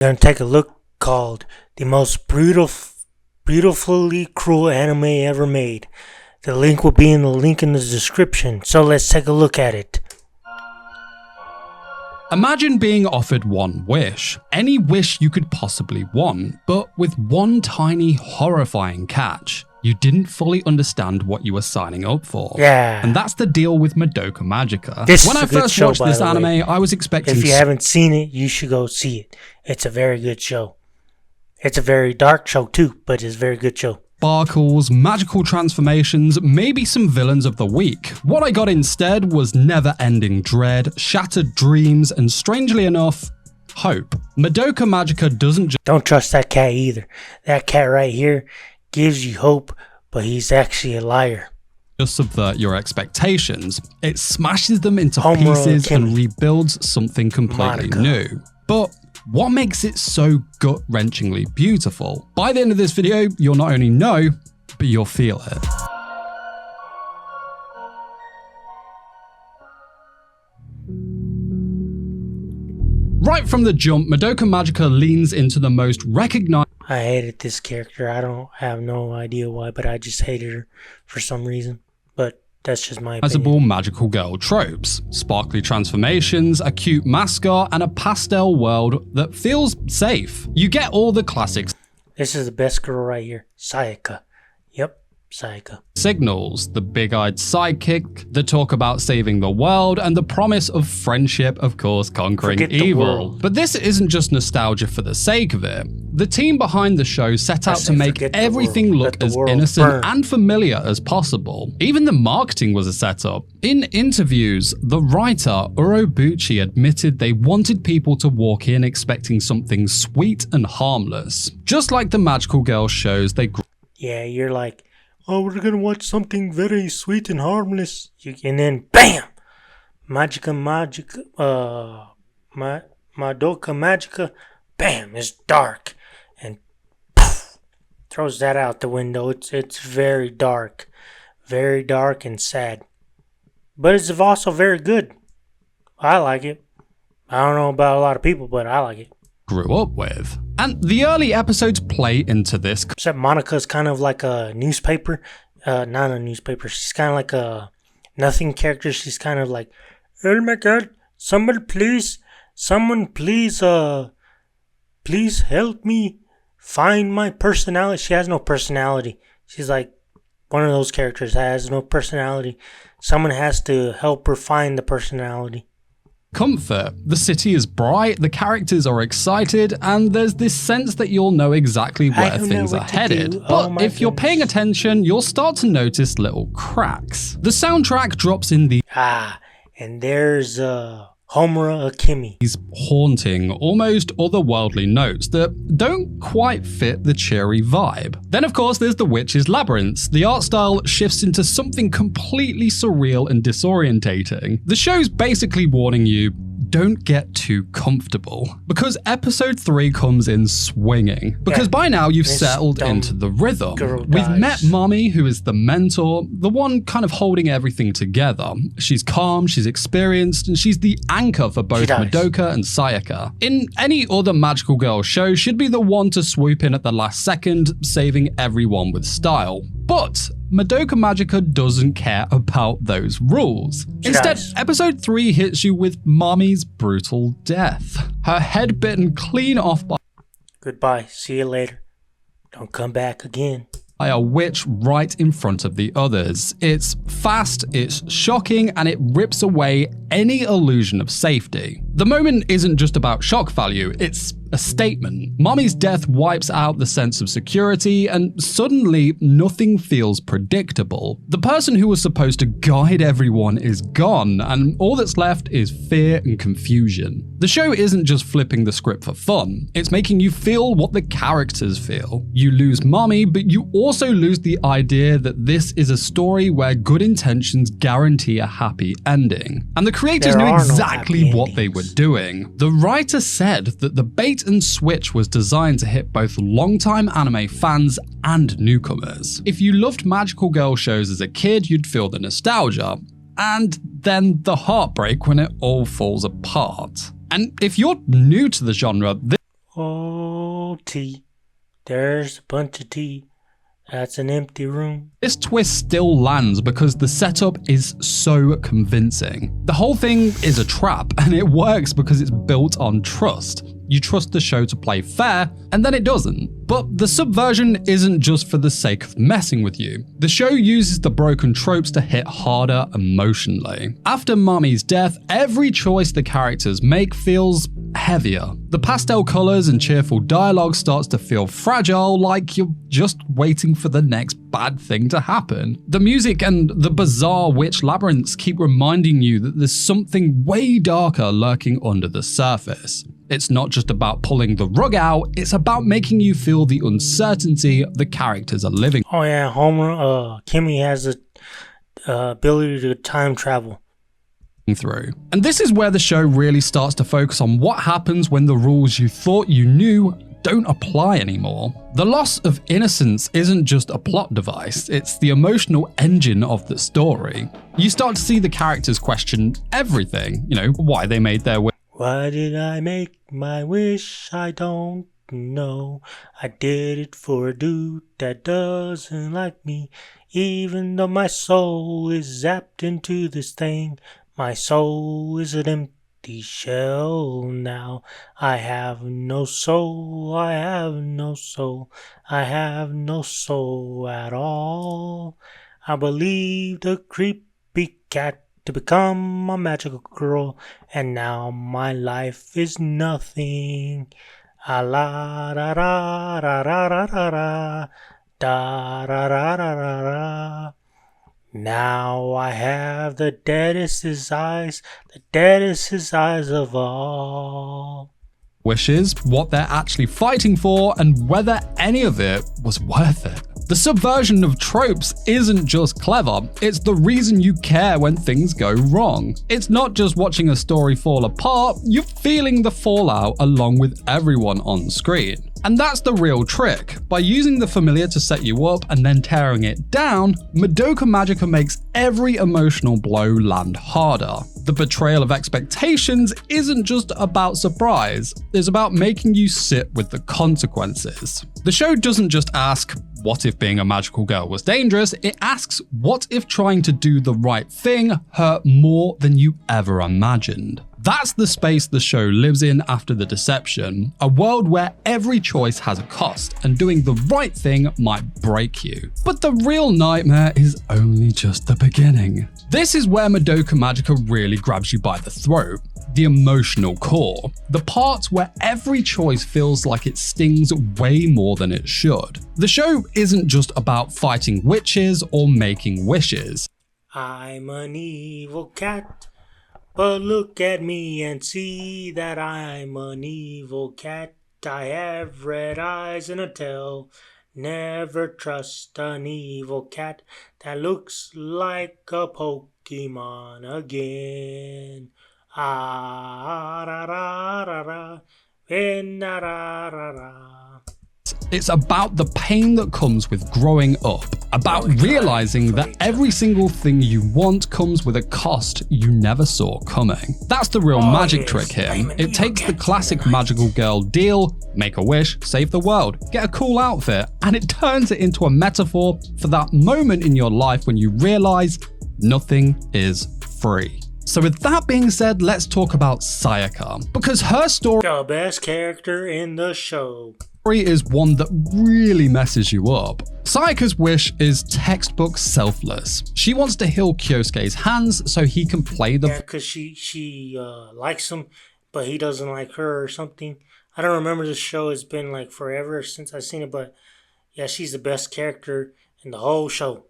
Gonna take a look called the most beautifully cruel anime ever made. The link will be in the link in the description, so let's take a look at it. Imagine being offered one wish, any wish you could possibly want, but with one tiny horrifying catch. You didn't fully understand what you were signing up for. Yeah. And that's the deal with Madoka Magica. When I first watched this anime, I was expecting... If you haven't seen it, you should go see it. It's a very good show. It's a very dark show too, but it's a very good show. Sparkles, magical transformations, maybe some villains of the week. What I got instead was never-ending dread, shattered dreams, and strangely enough, hope. Madoka Magica doesn't just... Don't trust that cat either. That cat right here gives you hope, but he's actually a liar. Just subvert your expectations. It smashes them into pieces and rebuilds something completely new. But what makes it so gut-wrenchingly beautiful? By the end of this video, you'll not only know, but you'll feel it. Right from the jump, Madoka Magica leans into the most recognized... I hated this character. I don't have no idea why, but I just hated her for some reason. But that's just my opinion. Magical girl tropes, sparkly transformations, a cute mascot, and a pastel world that feels safe. You get all the classics. This is the best girl right here, Sayaka. Yep, Sayaka. Signals, the big-eyed sidekick, the talk about saving the world, and the promise of friendship, of course, conquering evil. But this isn't just nostalgia for the sake of it. The team behind the show set out to make everything look as innocent and familiar as possible. Even the marketing was a setup. In interviews, the writer, Urobuchi, admitted they wanted people to walk in expecting something sweet and harmless. Just like the magical girl shows they... Yeah, you're like, oh, we're gonna watch something very sweet and harmless. And then, BAM! Madoka Magica, BAM! It's dark. And poof, throws that out the window. It's very dark. Very dark and sad. But it's also very good. I like it. I don't know about a lot of people, but I like it. Grew up with. And the early episodes play into this. Except Monica's kind of like a newspaper. Not a newspaper. She's kind of like a nothing character. She's kind of like, oh my god, someone please help me find my personality. She has no personality. She's like one of those characters that has no personality. Someone has to help her find the personality. Comfort. The city is bright, the characters are excited, and there's this sense that you'll know exactly where things are headed. But if you're paying attention, you'll start to notice little cracks. The soundtrack drops in the... and there's Homura Akemi. These haunting, almost otherworldly notes that don't quite fit the cheery vibe. Then of course there's the Witch's Labyrinth. The art style shifts into something completely surreal and disorientating. The show's basically warning you, don't get too comfortable. Because episode 3 comes in swinging. Because by now you've settled into the rhythm. We've met Mommy, who is the mentor, the one kind of holding everything together. She's calm, she's experienced, and she's the anchor for both Madoka and Sayaka. In any other magical girl show, she'd be the one to swoop in at the last second, saving everyone with style. But Madoka Magica doesn't care about those rules. Instead, episode 3 hits you with Mommy's brutal death. Her head bitten clean off by... Goodbye, see you later. Don't come back again. By a witch right in front of the others. It's fast, it's shocking, and it rips away any illusion of safety. The moment isn't just about shock value, it's a statement. Mommy's death wipes out the sense of security, and suddenly nothing feels predictable. The person who was supposed to guide everyone is gone, and all that's left is fear and confusion. The show isn't just flipping the script for fun, it's making you feel what the characters feel. You lose Mommy, but you also lose the idea that this is a story where good intentions guarantee a happy ending. And the creators knew exactly what they were doing. The writer said that the bait and switch was designed to hit both longtime anime fans and newcomers. If you loved magical girl shows as a kid, you'd feel the nostalgia, and then the heartbreak when it all falls apart. And if you're new to the genre, Oh, tea. There's a bunch of tea. That's an empty room. This twist still lands because the setup is so convincing. The whole thing is a trap, and it works because it's built on trust. You trust the show to play fair, and then it doesn't. But the subversion isn't just for the sake of messing with you. The show uses the broken tropes to hit harder emotionally. After Mami's death, every choice the characters make feels heavier. The pastel colors and cheerful dialogue starts to feel fragile, like you're just waiting for the next bad thing to happen. The music and the bizarre witch labyrinths keep reminding you that there's something way darker lurking under the surface. It's not just about pulling the rug out, it's about making you feel the uncertainty the characters are living Oh yeah, Homer, Kimmy has the ability to time travel. through. And this is where the show really starts to focus on what happens when the rules you thought you knew don't apply anymore. The loss of innocence isn't just a plot device, it's the emotional engine of the story. You start to see the characters question everything, why they made their wish. Why did I make my wish? I don't know. I did it for a dude that doesn't like me. Even though my soul is zapped into this thing, my soul is an empty shell now. I have no soul, I have no soul, I have no soul at all. I believed a creepy cat to become a magical girl, and now my life is nothing. A la da da da da da da da da da da da da. Now I have the deadest eyes of all. Wishes, what they're actually fighting for, and whether any of it was worth it. The subversion of tropes isn't just clever, it's the reason you care when things go wrong. It's not just watching a story fall apart, you're feeling the fallout along with everyone on screen. And that's the real trick. By using the familiar to set you up and then tearing it down, Madoka Magica makes every emotional blow land harder. The betrayal of expectations isn't just about surprise, it's about making you sit with the consequences. The show doesn't just ask, what if being a magical girl was dangerous? It asks, what if trying to do the right thing hurt more than you ever imagined? That's the space the show lives in after the deception, a world where every choice has a cost, and doing the right thing might break you. But the real nightmare is only just the beginning. This is where Madoka Magica really grabs you by the throat. The emotional core, the parts where every choice feels like it stings way more than it should. The show isn't just about fighting witches or making wishes. I'm an evil cat, but look at me and see that I'm an evil cat. I have red eyes and a tail. Never trust an evil cat that looks like a Pokemon again. Ah, ra, ra, ra, ra, ra, ra, ra, ra. It's about the pain that comes with growing up, about realizing that every single thing you want comes with a cost you never saw coming. That's the real magic trick here. It takes the classic magical girl deal, make a wish, save the world, get a cool outfit, and it turns it into a metaphor for that moment in your life when you realize nothing is free. So with that being said, let's talk about Sayaka, because her story The best character in the show. is one that really messes you up. Sayaka's wish is textbook selfless. She wants to heal Kyosuke's hands so he can play the because she likes him, but he doesn't like her or something. I don't remember the show. It's been like forever since I've seen it, but yeah, she's the best character in the whole show.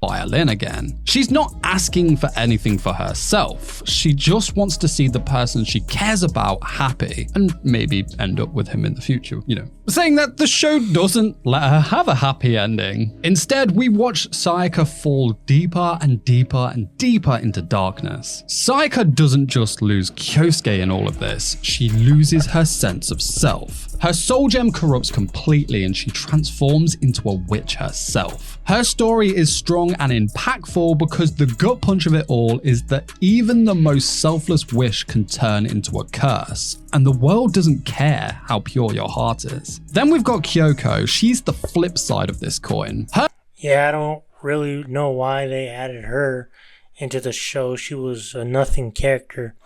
violin again. She's not asking for anything for herself. She just wants to see the person she cares about happy and maybe end up with him in the future, Saying that, the show doesn't let her have a happy ending. Instead, we watch Sayaka fall deeper and deeper and deeper into darkness. Sayaka doesn't just lose Kyosuke in all of this, she loses her sense of self. Her soul gem corrupts completely and she transforms into a witch herself. Her story is strong and impactful because the gut punch of it all is that even the most selfless wish can turn into a curse, and the world doesn't care how pure your heart is. Then we've got Kyoko. She's the flip side of this coin. Yeah, I don't really know why they added her into the show. She was a nothing character.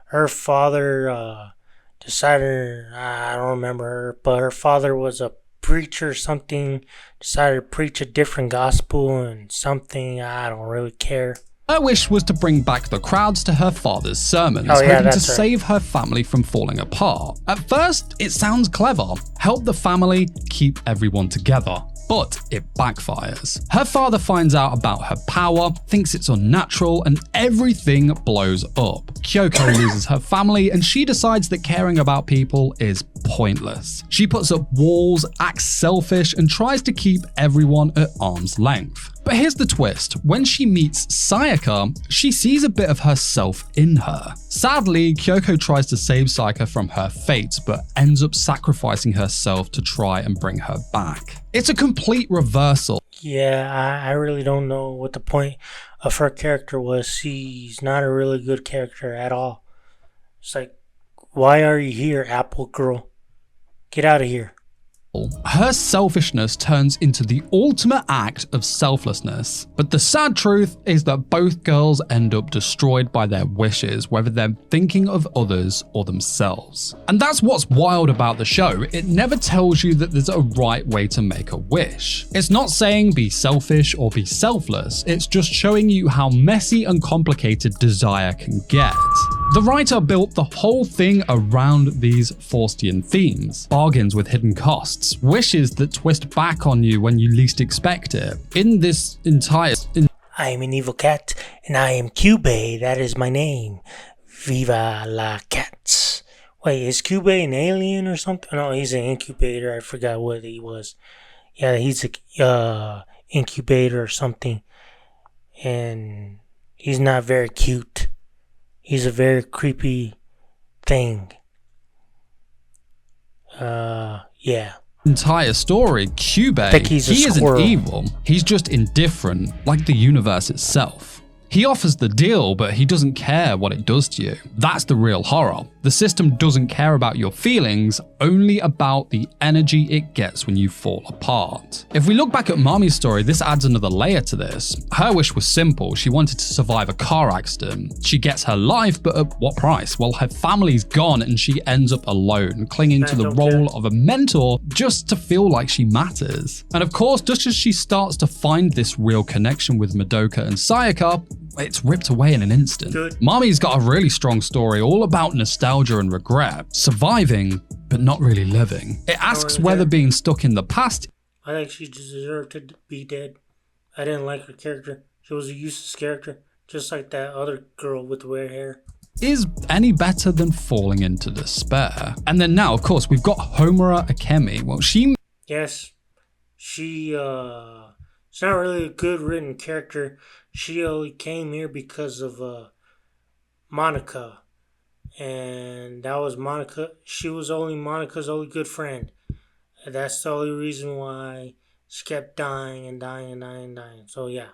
Her father decided, I don't remember her, but her father was a preacher or something, decided to preach a different gospel and something, I don't really care. Her wish was to bring back the crowds to her father's sermons, hoping to save her family from falling apart. At first, it sounds clever. Help the family, keep everyone together. But it backfires. Her father finds out about her power, thinks it's unnatural, and everything blows up. Kyoko loses her family, and she decides that caring about people is pointless. She puts up walls, acts selfish, and tries to keep everyone at arm's length. But here's the twist. When she meets Sayaka, she sees a bit of herself in her. Sadly, Kyoko tries to save Sayaka from her fate, but ends up sacrificing herself to try and bring her back. It's a complete reversal. Yeah, I really don't know what the point of her character was. She's not a really good character at all. It's like, why are you here, Apple Girl? Get out of here. Her selfishness turns into the ultimate act of selflessness. But the sad truth is that both girls end up destroyed by their wishes, whether they're thinking of others or themselves. And that's what's wild about the show. It never tells you that there's a right way to make a wish. It's not saying be selfish or be selfless. It's just showing you how messy and complicated desire can get. The writer built the whole thing around these Faustian themes. Bargains with hidden costs, wishes that twist back on you when you least expect it. In this entire... I am an evil cat, and I am Cube, that is my name. Viva la cat. Wait, is Cube an alien or something? No, he's an incubator, I forgot what he was. Yeah, he's a incubator or something. And he's not very cute. He's a very creepy thing. Yeah. Entire story, Cube, he isn't evil. He's just indifferent, like the universe itself. He offers the deal, but he doesn't care what it does to you. That's the real horror. The system doesn't care about your feelings, only about the energy it gets when you fall apart. If we look back at Mami's story, this adds another layer to this. Her wish was simple. She wanted to survive a car accident. She gets her life, but at what price? Well, her family's gone and she ends up alone, clinging to the role of a mentor just to feel like she matters. And of course, just as she starts to find this real connection with Madoka and Sayaka, it's ripped away in an instant. Mami's got a really strong story all about nostalgia and regret, surviving, but not really living. It asks whether being stuck in the past... I think she deserved to be dead. I didn't like her character. She was a useless character, just like that other girl with the red hair. Is any better than falling into despair. And then now, of course, we've got Homura Akemi. Well, Yes, she's not really a good written character. She only came here because of Monica. And that was Monica. She was only Monica's only good friend. And that's the only reason why she kept dying and dying and dying and dying. So yeah.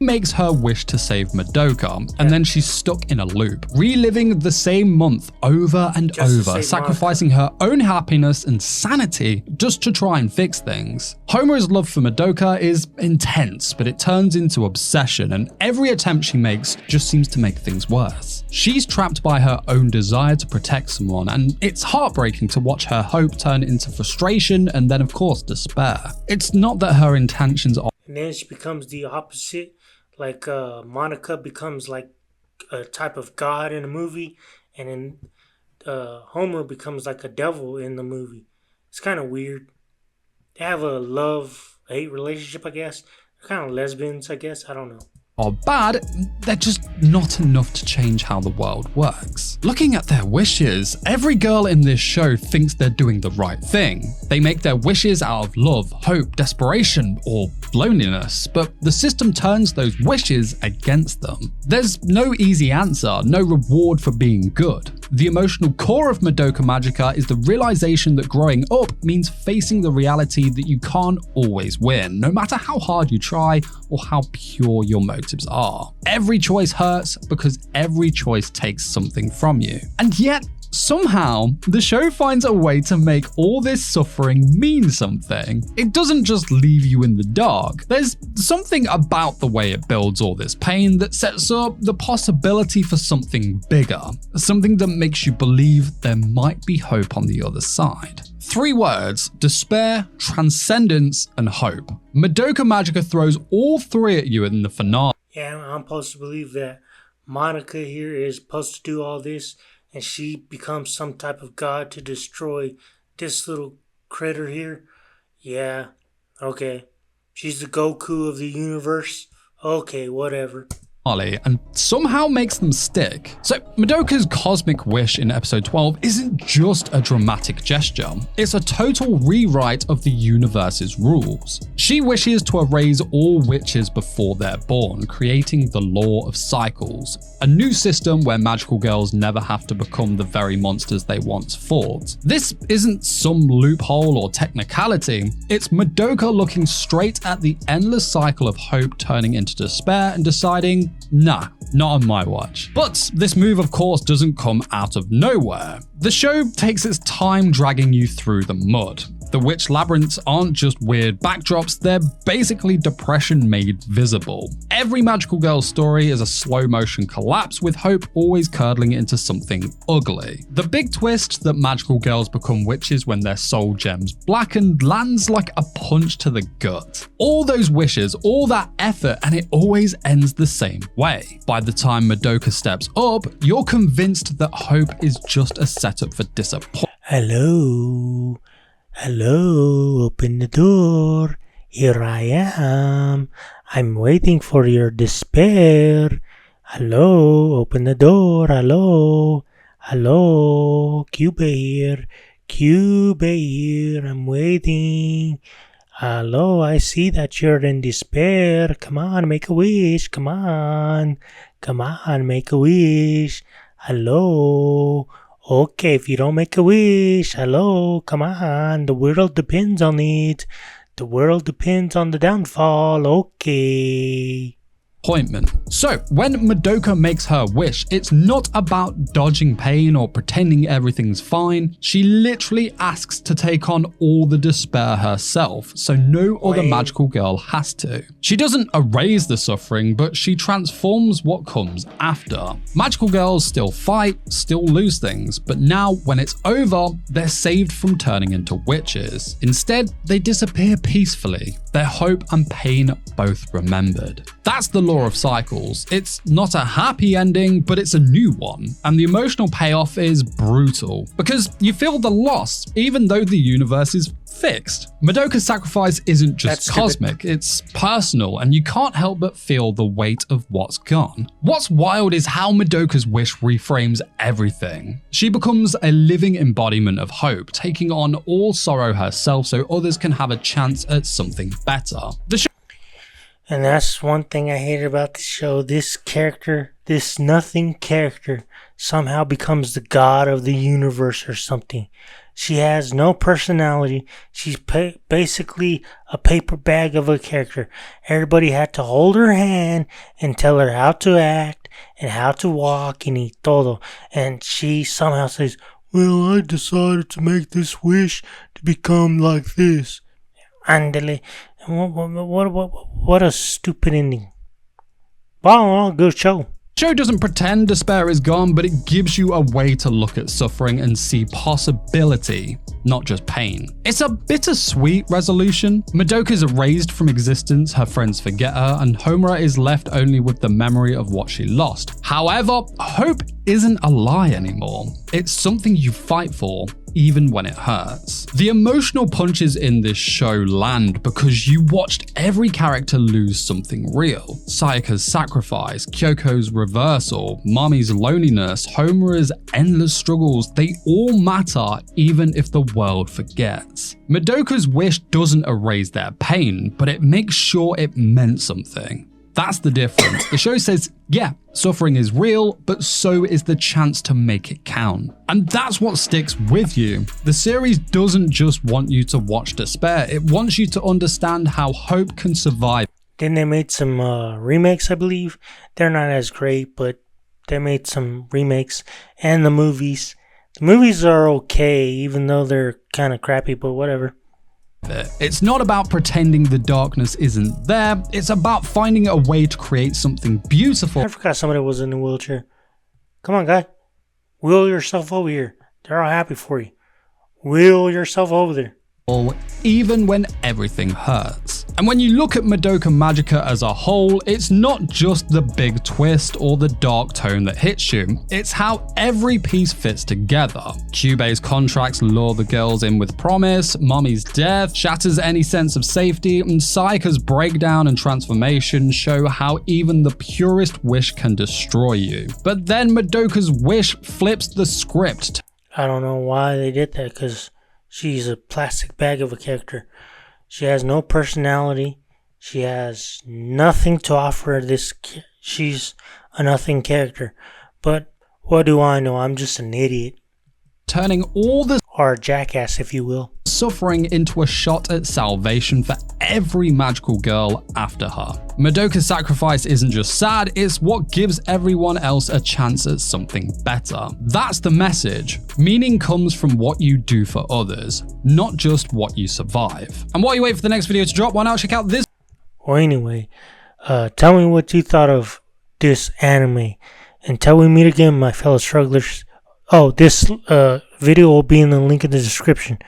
Makes her wish to save Madoka, and then she's stuck in a loop, reliving the same month over and over, sacrificing her own happiness and sanity just to try and fix things. Homura's love for Madoka is intense, but it turns into obsession, and every attempt she makes just seems to make things worse. She's trapped by her own desire to protect someone, and it's heartbreaking to watch her hope turn into frustration and then, of course, despair. It's not that her intentions are... And then she becomes the opposite. Like Monica becomes like a type of god in a movie, and then Homer becomes like a devil in the movie. It's kind of weird. They have a love-hate relationship, I guess. They're kind of lesbians, I guess. I don't know. Are bad, they're just not enough to change how the world works. Looking at their wishes, every girl in this show thinks they're doing the right thing. They make their wishes out of love, hope, desperation, or loneliness, but the system turns those wishes against them. There's no easy answer, no reward for being good. The emotional core of Madoka Magica is the realization that growing up means facing the reality that you can't always win, no matter how hard you try or how pure your motives are. Every choice hurts because every choice takes something from you. And yet, somehow, the show finds a way to make all this suffering mean something. It doesn't just leave you in the dark. There's something about the way it builds all this pain that sets up the possibility for something bigger, something that makes you believe there might be hope on the other side. 3 words: despair, transcendence, and hope. Madoka Magica throws all 3 at you in the finale. Yeah, I'm supposed to believe that Monica here is supposed to do all this, and she becomes some type of god to destroy this little critter here. Yeah, okay. She's the Goku of the universe. Okay, whatever. And somehow makes them stick. So Madoka's cosmic wish in episode 12 isn't just a dramatic gesture, it's a total rewrite of the universe's rules. She wishes to erase all witches before they're born, creating the law of cycles, a new system where magical girls never have to become the very monsters they once fought. This isn't some loophole or technicality, it's Madoka looking straight at the endless cycle of hope turning into despair and deciding, nah, not on my watch. But this move, of course, doesn't come out of nowhere. The show takes its time dragging you through the mud. The witch labyrinths aren't just weird backdrops, they're basically depression made visible. Every magical girl story is a slow motion collapse, with hope always curdling into something ugly. The big twist that magical girls become witches when their soul gems blackened lands like a punch to the gut. All those wishes, all that effort, and it always ends the same way. By the time Madoka steps up, you're convinced that hope is just a setup for disappointment. Hello, open the door. Here I am. I'm waiting for your despair. Hello, open the door. Hello, Cuba here. I'm waiting. Hello, I see that you're in despair. Come on, make a wish. Come on, make a wish. Hello. Okay, if you don't make a wish, hello, come on, the world depends on it. The world depends on the downfall, okay. So, when Madoka makes her wish, it's not about dodging pain or pretending everything's fine. She literally asks to take on all the despair herself, so no other magical girl has to. She doesn't erase the suffering, but she transforms what comes after. Magical girls still fight, still lose things, but now when it's over, they're saved from turning into witches. Instead, they disappear peacefully, their hope and pain both remembered. That's the law of cycles. It's not a happy ending, but it's a new one. And the emotional payoff is brutal, because you feel the loss, even though the universe is fixed. Madoka's sacrifice isn't just cosmic, it's personal, and you can't help but feel the weight of what's gone. What's wild is how Madoka's wish reframes everything. She becomes a living embodiment of hope, taking on all sorrow herself so others can have a chance at something better. And that's one thing I hated about the show. This character, this nothing character, somehow becomes the god of the universe or something. She has no personality. She's basically a paper bag of a character. Everybody had to hold her hand and tell her how to act and how to walk and y todo. And she somehow says, well, I decided to make this wish to become like this. Andale. What a stupid ending. Wow, good show. The show doesn't pretend despair is gone, but it gives you a way to look at suffering and see possibility, not just pain. It's a bittersweet resolution. Madoka's erased from existence, her friends forget her, and Homura is left only with the memory of what she lost. However, hope isn't a lie anymore. It's something you fight for, even when it hurts. The emotional punches in this show land because you watched every character lose something real. Sayaka's sacrifice, Kyoko's reversal, Mami's loneliness, Homura's endless struggles, they all matter even if the world forgets. Madoka's wish doesn't erase their pain, but it makes sure it meant something. That's the difference. The show says, yeah, suffering is real, but so is the chance to make it count. And that's what sticks with you. The series doesn't just want you to watch despair, it wants you to understand how hope can survive. Then they made some remakes, I believe. They're not as great, but they made some remakes. And the movies. The movies are okay, even though they're kind of crappy, but whatever. It's not about pretending the darkness isn't there, it's about finding a way to create something beautiful. I forgot somebody was in a wheelchair. Come on, guy. Wheel yourself over here. They're all happy for you. Wheel yourself over there. Even when everything hurts. And when you look at Madoka Magica as a whole, it's not just the big twist or the dark tone that hits you, it's how every piece fits together. Kyubei's contracts lure the girls in with promise, Mommy's death shatters any sense of safety, and Sayaka's breakdown and transformation show how even the purest wish can destroy you. But then Madoka's wish flips the script. I don't know why they did that, because she's a plastic bag of a character. She has no personality. She has nothing to offer she's a nothing character. But what do I know? I'm just an idiot. Turning all the or a jackass, if you will. Suffering into a shot at salvation for every magical girl after her. Madoka's sacrifice isn't just sad, it's what gives everyone else a chance at something better. That's the message. Meaning comes from what you do for others, not just what you survive. And while you wait for the next video to drop, why not check out this? Well, anyway, tell me what you thought of this anime. Until we meet again, my fellow strugglers. Oh, this video will be in the link in the description.